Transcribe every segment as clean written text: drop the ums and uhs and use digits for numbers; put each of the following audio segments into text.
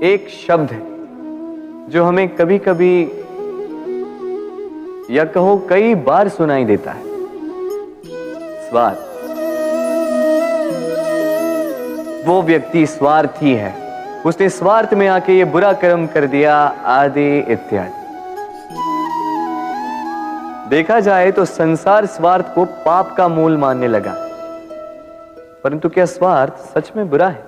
एक शब्द है जो हमें कभी कभी या कहो कई बार सुनाई देता है, स्वार्थ। वो व्यक्ति स्वार्थी है, उसने स्वार्थ में आके ये बुरा कर्म कर दिया, आदि इत्यादि। देखा जाए तो संसार स्वार्थ को पाप का मूल मानने लगा, परंतु क्या स्वार्थ सच में बुरा है?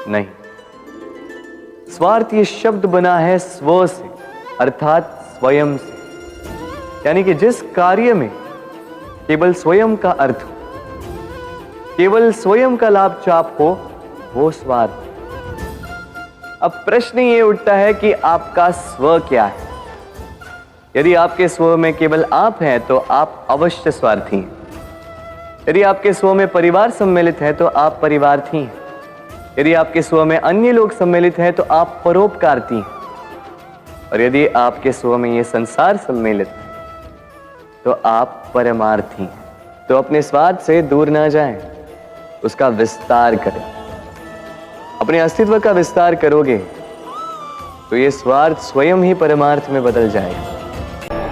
नहीं। स्वार्थ ये शब्द बना है स्व से, अर्थात स्वयं से, यानी कि जिस कार्य में केवल स्वयं का अर्थ हो, केवल स्वयं का लाभ चाप हो, वो स्वार्थ। अब प्रश्न ये उठता है कि आपका स्व क्या है? यदि आपके स्व में केवल आप हैं तो आप अवश्य स्वार्थी हैं। यदि आपके स्व में परिवार सम्मिलित है तो आप परिवार्थी हैं। यदि आपके स्व में अन्य लोग सम्मिलित हैं तो आप परोपकारती हैं। और यदि आपके स्व में ये संसार सम्मिलित है तो आप परमार्थी हैं। तो अपने स्वार्थ से दूर ना जाएं, उसका विस्तार करें। अपने अस्तित्व का विस्तार करोगे तो ये स्वार्थ स्वयं ही परमार्थ में बदल जाएगा।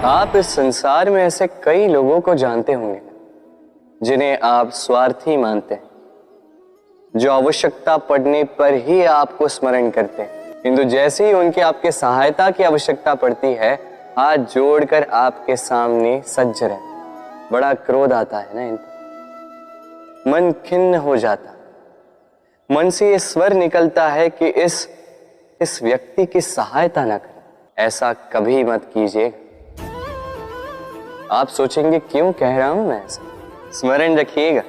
आप इस संसार में ऐसे कई लोगों को जानते होंगे जिन्हें आप स्वार्थी मानते हैं, जो आवश्यकता पड़ने पर ही आपको स्मरण करते हैं, किंतु जैसे ही उनके आपके सहायता की आवश्यकता पड़ती है, हाथ जोड़कर आपके सामने सज्ज रहते। बड़ा क्रोध आता है ना इन पर, मन खिन्न हो जाता, मन से ये स्वर निकलता है कि इस व्यक्ति की सहायता ना करें। ऐसा कभी मत कीजिए। आप सोचेंगे क्यों कह रहा हूं मैं ऐसा? स्मरण रखिएगा,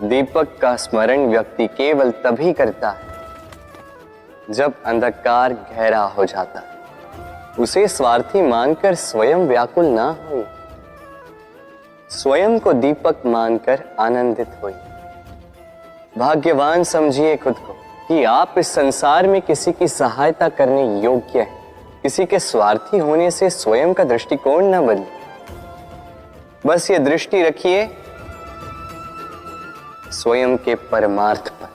दीपक का स्मरण व्यक्ति केवल तभी करता है जब अंधकार गहरा हो जाता है। उसे स्वार्थी मानकर स्वयं व्याकुल ना हो, स्वयं को दीपक मानकर आनंदित हो। भाग्यवान समझिए खुद को कि आप इस संसार में किसी की सहायता करने योग्य हैं। किसी के स्वार्थी होने से स्वयं का दृष्टिकोण न बदले। बस ये दृष्टि रखिए स्वयं के परमार्थ पर।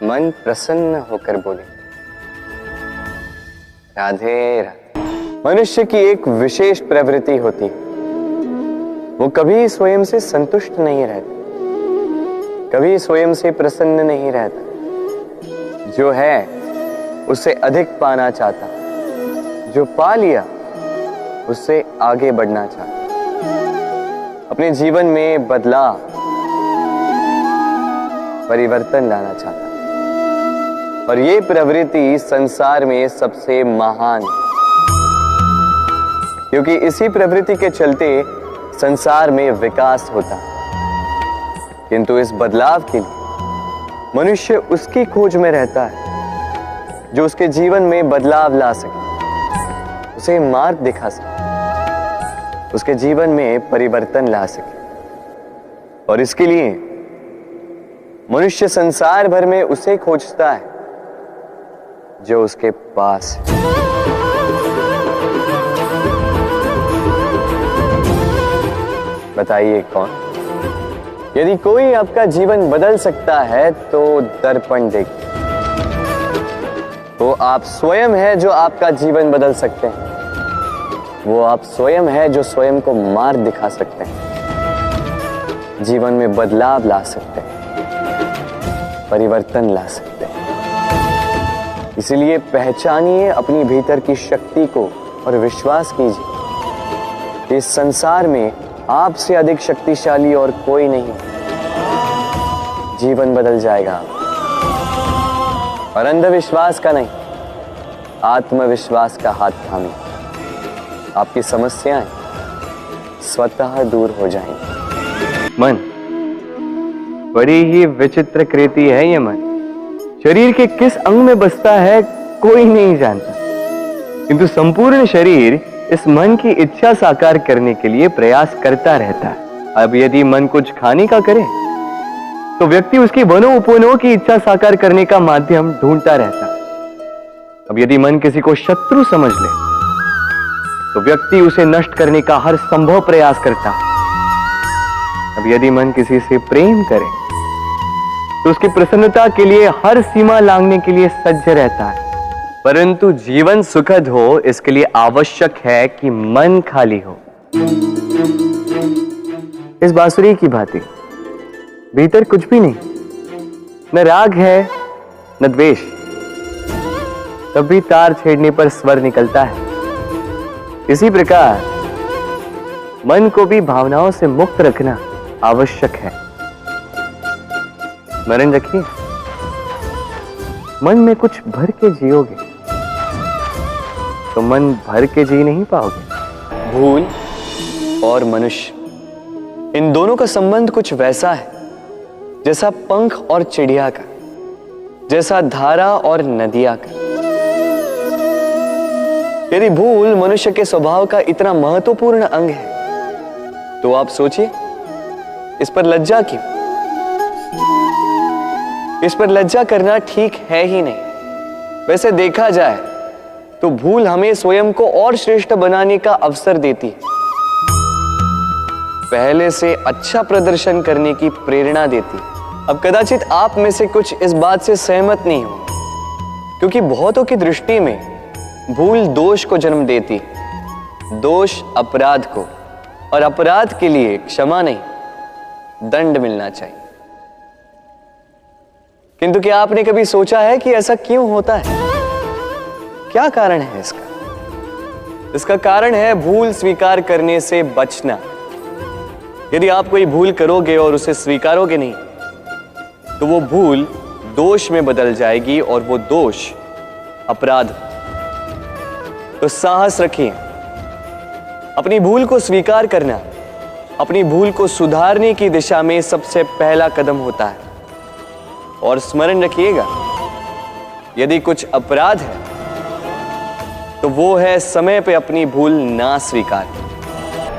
मन प्रसन्न होकर बोले, राधे राधे। मनुष्य की एक विशेष प्रवृत्ति होती है, वो कभी स्वयं से संतुष्ट नहीं रहता, कभी स्वयं से प्रसन्न नहीं रहता। जो है उससे अधिक पाना चाहता, जो पा लिया उससे आगे बढ़ना चाहता, अपने जीवन में बदलाव, परिवर्तन लाना चाहता। और ये प्रवृत्ति संसार में सबसे महान है, क्योंकि इसी प्रवृत्ति के चलते संसार में विकास होता है। किंतु इस बदलाव के लिए मनुष्य उसकी खोज में रहता है जो उसके जीवन में बदलाव ला सके, उसे मार्ग दिखा सके, उसके जीवन में परिवर्तन ला सके। और इसके लिए मनुष्य संसार भर में उसे खोजता है जो उसके पास है। बताइए कौन? यदि कोई आपका जीवन बदल सकता है तो दर्पण देखिए। वो आप स्वयं है जो आपका जीवन बदल सकते हैं। वो आप स्वयं है जो स्वयं को मार्ग दिखा सकते हैं, जीवन में बदलाव ला सकते हैं, परिवर्तन ला सकते हैं। इसलिए पहचानिए अपनी भीतर की शक्ति को और विश्वास कीजिए, इस संसार में आपसे अधिक शक्तिशाली और कोई नहीं। जीवन बदल जाएगा। और अंधविश्वास का नहीं, आत्मविश्वास का हाथ थामिए, आपकी समस्याएं स्वतः दूर हो जाएंगी। मन बड़ी ही विचित्र कृति है। ये मन शरीर के किस अंग में बसता है कोई नहीं जानता, किंतु संपूर्ण शरीर इस मन की इच्छा साकार करने के लिए प्रयास करता रहता है। अब यदि मन कुछ खाने का करे तो व्यक्ति उसकी वनो उपवनों की इच्छा साकार करने का माध्यम ढूंढता रहता है। अब यदि मन किसी को शत्रु समझ ले तो व्यक्ति उसे नष्ट करने का हर संभव प्रयास करता है। अब यदि मन किसी से प्रेम करे तो उसकी प्रसन्नता के लिए हर सीमा लांघने के लिए सज्ज रहता है। परंतु जीवन सुखद हो इसके लिए आवश्यक है कि मन खाली हो। इस बांसुरी की भांति भीतर कुछ भी नहीं, न राग है न द्वेष, तब भी तार छेड़ने पर स्वर निकलता है। इसी प्रकार मन को भी भावनाओं से मुक्त रखना आवश्यक है। स्मरण रखिए, मन में कुछ भर के जियोगे तो मन भर के जी नहीं पाओगे। भूल और मनुष्य, इन दोनों का संबंध कुछ वैसा है जैसा पंख और चिड़िया का, जैसा धारा और नदिया का। यदि भूल मनुष्य के स्वभाव का इतना महत्वपूर्ण अंग है तो आप सोचिए, इस पर लज्जा क्यों? इस पर लज्जा करना ठीक है ही नहीं। वैसे देखा जाए तो भूल हमें स्वयं को और श्रेष्ठ बनाने का अवसर देती है, पहले से अच्छा प्रदर्शन करने की प्रेरणा देती है। अब कदाचित आप में से कुछ इस बात से सहमत नहीं हो, क्योंकि बहुतों की दृष्टि में भूल दोष को जन्म देती है, दोष अपराध को, और अपराध के लिए क्षमा नहीं दंड मिलना चाहिए। किंतु क्या आपने कभी सोचा है कि ऐसा क्यों होता है? क्या कारण है इसका? इसका कारण है भूल स्वीकार करने से बचना। यदि आप कोई भूल करोगे और उसे स्वीकारोगे नहीं तो वो भूल दोष में बदल जाएगी और वो दोष अपराध। तो साहस रखिए, अपनी भूल को स्वीकार करना अपनी भूल को सुधारने की दिशा में सबसे पहला कदम होता है। और स्मरण रखिएगा, यदि कुछ अपराध है तो वो है समय पे अपनी भूल ना स्वीकार।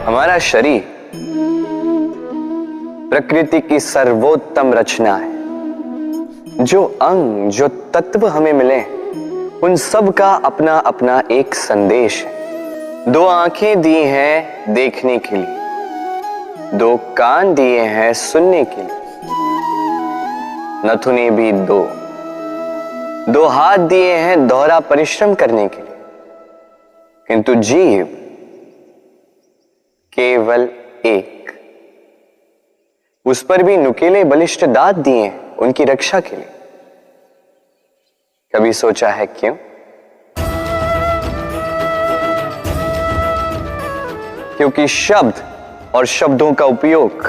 हमारा शरीर प्रकृति की सर्वोत्तम रचना है। जो अंग, जो तत्व हमें मिले, उन सब का अपना अपना एक संदेश है। दो आंखें दी हैं देखने के लिए, दो कान दिए हैं सुनने के लिए, नथुने भी दो हाथ दिए हैं दोहरा परिश्रम करने के लिए, किंतु जीव केवल एक। उस पर भी नुकीले बलिष्ठ दांत दिए हैं उनकी रक्षा के लिए। कभी सोचा है क्यों? क्योंकि शब्द और शब्दों का उपयोग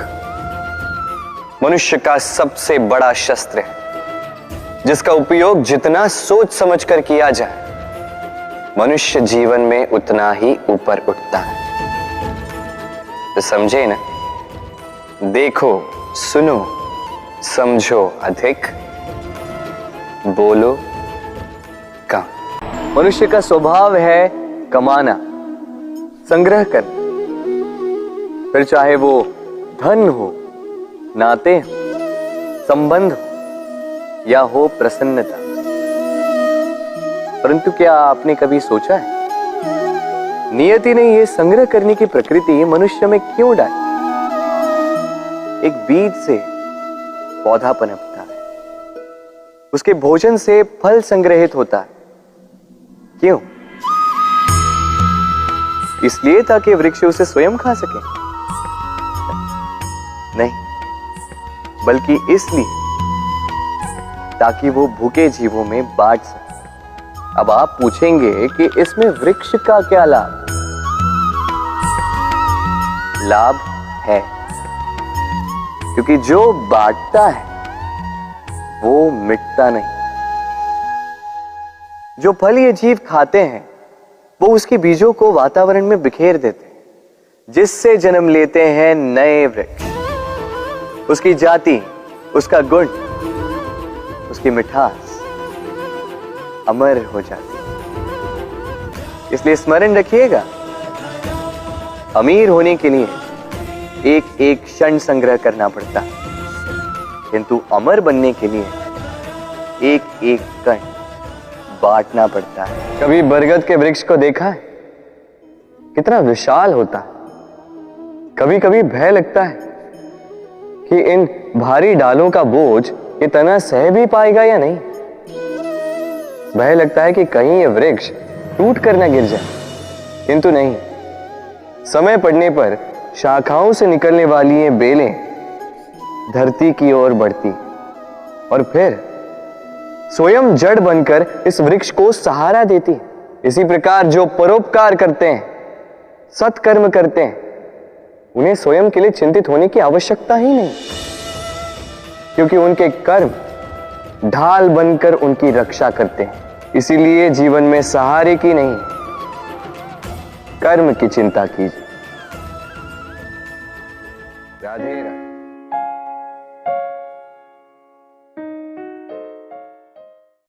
मनुष्य का सबसे बड़ा शस्त्र है, जिसका उपयोग जितना सोच समझकर किया जाए मनुष्य जीवन में उतना ही ऊपर उठता है। तो समझे ना, देखो सुनो समझो अधिक, बोलो कम। मनुष्य का स्वभाव है कमाना, संग्रह करना, फिर चाहे वो धन हो, नाते हो, संबंध हो या हो प्रसन्नता। परंतु क्या आपने कभी सोचा है, नियति ने यह संग्रह करने की प्रकृति मनुष्य में क्यों डाली? एक बीज से पौधा पनपता है, उसके भोजन से फल संग्रहित होता है। क्यों? इसलिए ताकि वृक्ष उसे स्वयं खा सके? नहीं, बल्कि इसलिए ताकि वो भूखे जीवों में बांट सके। अब आप पूछेंगे कि इसमें वृक्ष का क्या लाभ? लाभ है, क्योंकि जो बांटता है वो मिटता नहीं। जो फल ये जीव खाते हैं वो उसके बीजों को वातावरण में बिखेर देते हैं, जिससे जन्म लेते हैं नए वृक्ष। उसकी जाति, उसका गुण, उसकी मिठास अमर हो जाती है। इसलिए स्मरण रखिएगा, अमीर होने के लिए एक एक क्षण संग्रह करना पड़ता है, किंतु अमर बनने के लिए एक एक कण बांटना पड़ता है। कभी बरगद के वृक्ष को देखा है? कितना विशाल होता है। कभी कभी भय लगता है कि इन भारी डालों का बोझ ये तना सह भी पाएगा या नहीं। भय लगता है कि कहीं ये वृक्ष टूट कर न गिर जाए, किंतु नहीं। समय पड़ने पर शाखाओं से निकलने वाली ये बेलें धरती की ओर बढ़ती और फिर स्वयं जड़ बनकर इस वृक्ष को सहारा देती। इसी प्रकार जो परोपकार करते हैं, सत्कर्म करते हैं, उन्हें स्वयं के लिए चिंतित होने की आवश्यकता ही नहीं, क्योंकि उनके कर्म ढाल बनकर उनकी रक्षा करते हैं। इसीलिए जीवन में सहारे की नहीं, कर्म की चिंता कीजिए। राधे राधे।